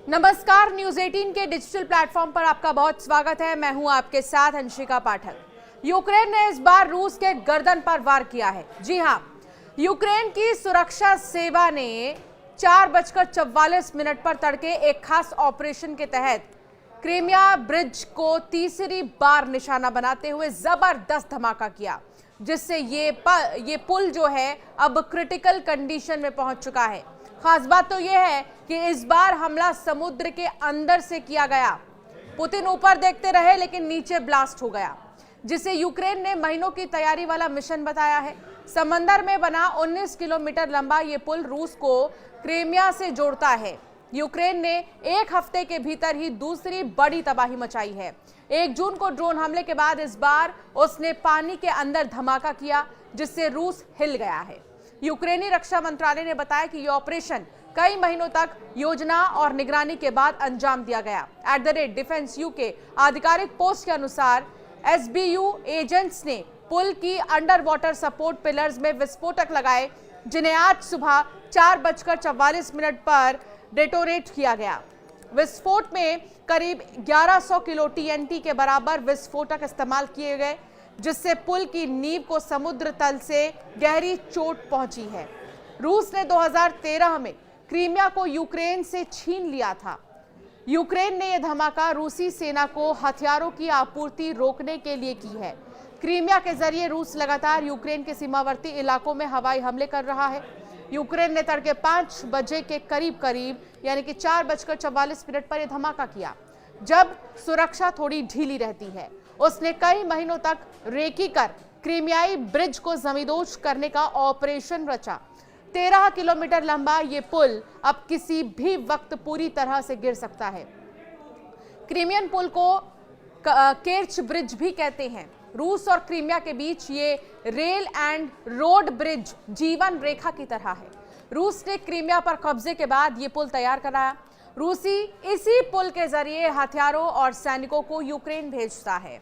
नमस्कार, न्यूज 18 के digital platform पर आपका बहुत स्वागत है। मैं हूं आपके साथ अंशिका पाठक। यूक्रेन ने इस बार रूस के गर्दन पर वार किया है। जी हां, यूक्रेन की सुरक्षा सेवा ने 4:44 पर तड़के एक खास ऑपरेशन के तहत क्रीमिया ब्रिज को तीसरी बार निशाना बनाते हुए जबरदस्त धमाका किया, जिससे ये पुल जो है अब क्रिटिकल कंडीशन में पहुंच चुका है। खास बात तो यह है कि इस बार हमला समुद्र के अंदर से किया गया। पुतिन ऊपर देखते रहे लेकिन नीचे ब्लास्ट हो गया, जिसे यूक्रेन ने महीनों की तैयारी वाला मिशन बताया है। समंदर में बना 19 किलोमीटर लंबा ये पुल रूस को क्रीमिया से जोड़ता है। यूक्रेन ने एक हफ्ते के भीतर ही दूसरी बड़ी तबाही मचाई है। 1 जून को ड्रोन हमले के बाद इस बार उसने पानी के अंदर धमाका किया, जिससे रूस हिल गया है। यूक्रेनी रक्षा मंत्रालय ने बताया कि यह ऑपरेशन कई महीनों तक योजना और निगरानी के बाद अंजाम दिया गया। @डिफेंस यूके आधिकारिक पोस्ट के अनुसार SBU एजेंट्स ने पुल की अंडर वाटर सपोर्ट पिलर्स में विस्फोटक लगाए, जिन्हें आज सुबह 4:44 पर डेटोनेट किया गया। विस्फोट में करीब 1100 किलो TNT के बराबर विस्फोटक इस्तेमाल किए गए, जिससे पुल की नींव को समुद्र तल से गहरी चोट पहुंची है। रूस ने 2013 में क्रीमिया को यूक्रेन से छीन लिया था। यूक्रेन ने यह धमाका रूसी सेना को हथियारों की आपूर्ति रोकने के लिए की है। क्रीमिया के जरिए रूस लगातार यूक्रेन के सीमावर्ती इलाकों में हवाई हमले कर रहा है। यूक्रेन ने तड़के 5 बजे के करीब यानी कि 4:44 पर यह धमाका किया, जब सुरक्षा थोड़ी ढीली रहती है। उसने कई महीनों तक रेकी कर क्रीमियाई ब्रिज को जमींदोज करने का ऑपरेशन रचा। 13 किलोमीटर लंबा ये पुल अब किसी भी वक्त पूरी तरह से गिर सकता है। क्रीमियन पुल को केर्च ब्रिज भी कहते हैं। रूस और क्रीमिया के बीच ये रेल एंड रोड ब्रिज जीवन रेखा की तरह है। रूस ने क्रीमिया पर कब्जे के बाद ये पुल तैयार कराया। रूसी इसी पुल के जरिए हथियारों और सैनिकों को यूक्रेन भेजता है।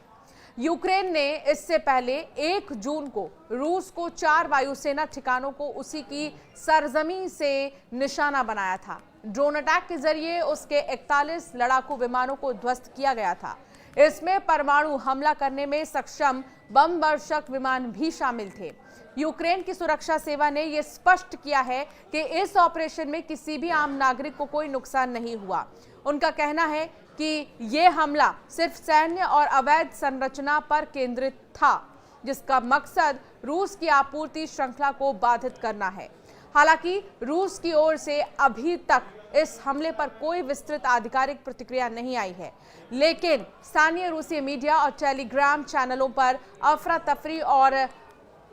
यूक्रेन ने इससे पहले 1 जून को रूस को 4 वायुसेना ठिकानों को उसी की सरजमीं से निशाना बनाया था। ड्रोन अटैक के जरिए उसके 41 लड़ाकू विमानों को ध्वस्त किया गया था। इसमें परमाणु हमला करने में सक्षम बम वर्षक विमान भी शामिल थे। यूक्रेन की सुरक्षा सेवा ने यह स्पष्ट किया है कि इस ऑपरेशन में किसी भी आम नागरिक को कोई नुकसान नहीं हुआ। उनका कहना है कि यह हमला सिर्फ सैन्य और अवैध संरचना पर केंद्रित था, जिसका मकसद रूस की आपूर्ति श्रृंखला को बाधित करना है। हालांकि रूस की ओर से अभी तक इस हमले पर कोई विस्तृत आधिकारिक प्रतिक्रिया नहीं आई है, लेकिन स्थानीय रूसी मीडिया और टेलीग्राम चैनलों पर अफरा तफरी और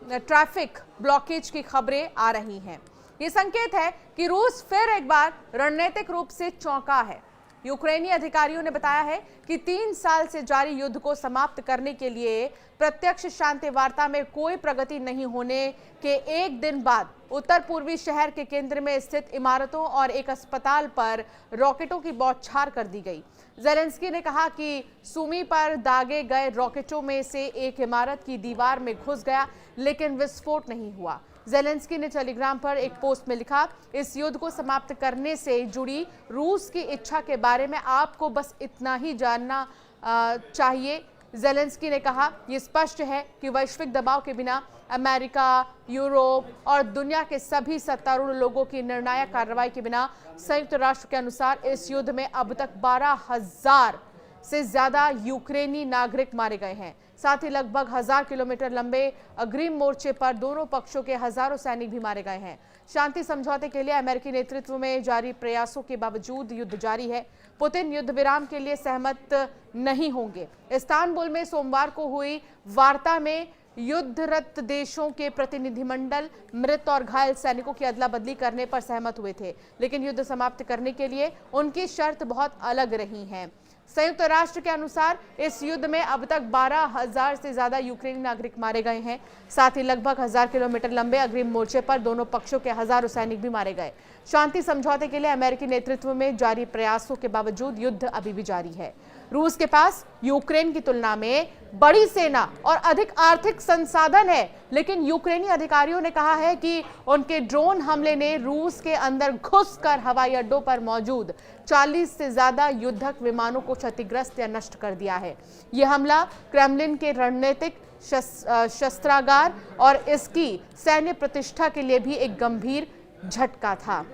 ट्रैफिक ब्लॉकेज की खबरें आ रही हैं। ये संकेत है कि रूस फिर एक बार रणनीतिक रूप से चौंका है। यूक्रेनी अधिकारियों ने बताया है कि 3 साल से जारी युद्ध को समाप्त करने के लिए प्रत्यक्ष शांति वार्ता में कोई प्रगति नहीं होने के एक दिन बाद उत्तर पूर्वी शहर के केंद्र में स्थित इमारतों और एक अस्पताल पर रॉकेटों की बौछार कर दी गई। ज़ेलेंस्की ने कहा कि सुमी पर दागे गए रॉकेटों में से एक इमारत की दीवार में घुस गया, लेकिन विस्फोट नहीं हुआ। ज़ेलेंस्की ने टेलीग्राम पर एक पोस्ट में लिखा, इस युद्ध को समाप्त करने से जुड़ी रूस की इच्छा के बारे में आपको बस इतना ही जानना चाहिए। ज़ेलेंस्की ने कहा, यह स्पष्ट है कि वैश्विक दबाव के बिना अमेरिका, यूरोप और दुनिया के सभी सत्तारूढ़ लोगों की निर्णायक कार्रवाई के बिना संयुक्त राष्ट्र के अनुसार इस युद्ध में अब तक 12,000 से ज्यादा यूक्रेनी नागरिक मारे गए हैं। साथ ही लगभग 1000 किलोमीटर लंबे अग्रिम मोर्चे पर दोनों पक्षों के हजारों सैनिक भी मारे गए हैं। शांति समझौते के लिए अमेरिकी नेतृत्व में जारी प्रयासों के बावजूद युद्ध जारी है। पुतिन युद्ध विराम के लिए सहमत नहीं होंगे। इस्तांबुल में सोमवार को हुई वार्ता में युद्धरत देशों के प्रतिनिधिमंडल मृत और घायल सैनिकों की अदला बदली करने पर सहमत हुए थे, लेकिन युद्ध समाप्त करने के लिए उनकी शर्त बहुत अलग रही है। संयुक्त राष्ट्र के अनुसार इस युद्ध में अब तक 12,000 से ज्यादा यूक्रेनी नागरिक मारे गए हैं। साथ ही लगभग 1000 किलोमीटर लंबे अग्रिम मोर्चे पर दोनों पक्षों के हजारों सैनिक भी मारे गए। शांति समझौते के लिए अमेरिकी नेतृत्व में जारी प्रयासों के बावजूद युद्ध अभी भी जारी है। रूस के पास यूक्रेन की तुलना में बड़ी सेना और अधिक आर्थिक संसाधन है, लेकिन यूक्रेनी अधिकारियों ने कहा है कि उनके ड्रोन हमले ने रूस के अंदर घुसकर हवाई अड्डों पर मौजूद 40 से ज्यादा युद्धक विमानों को क्षतिग्रस्त या नष्ट कर दिया है। यह हमला क्रेमलिन के रणनीतिक शस्त्रागार और इसकी सैन्य प्रतिष्ठा के लिए भी एक गंभीर झटका था।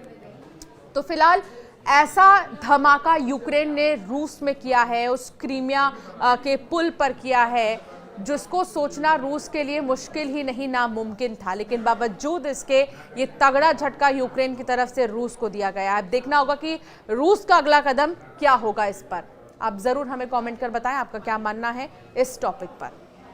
तो फिलहाल ऐसा धमाका यूक्रेन ने रूस में किया है, उस क्रीमिया के पुल पर किया है, जिसको सोचना रूस के लिए मुश्किल ही नहीं नामुमकिन था। लेकिन बावजूद इसके ये तगड़ा झटका यूक्रेन की तरफ से रूस को दिया गया। अब देखना होगा कि रूस का अगला कदम क्या होगा इस पर। आप जरूर हमें कमेंट कर बताएं आपका क्या मानना है इस टॉपिक पर।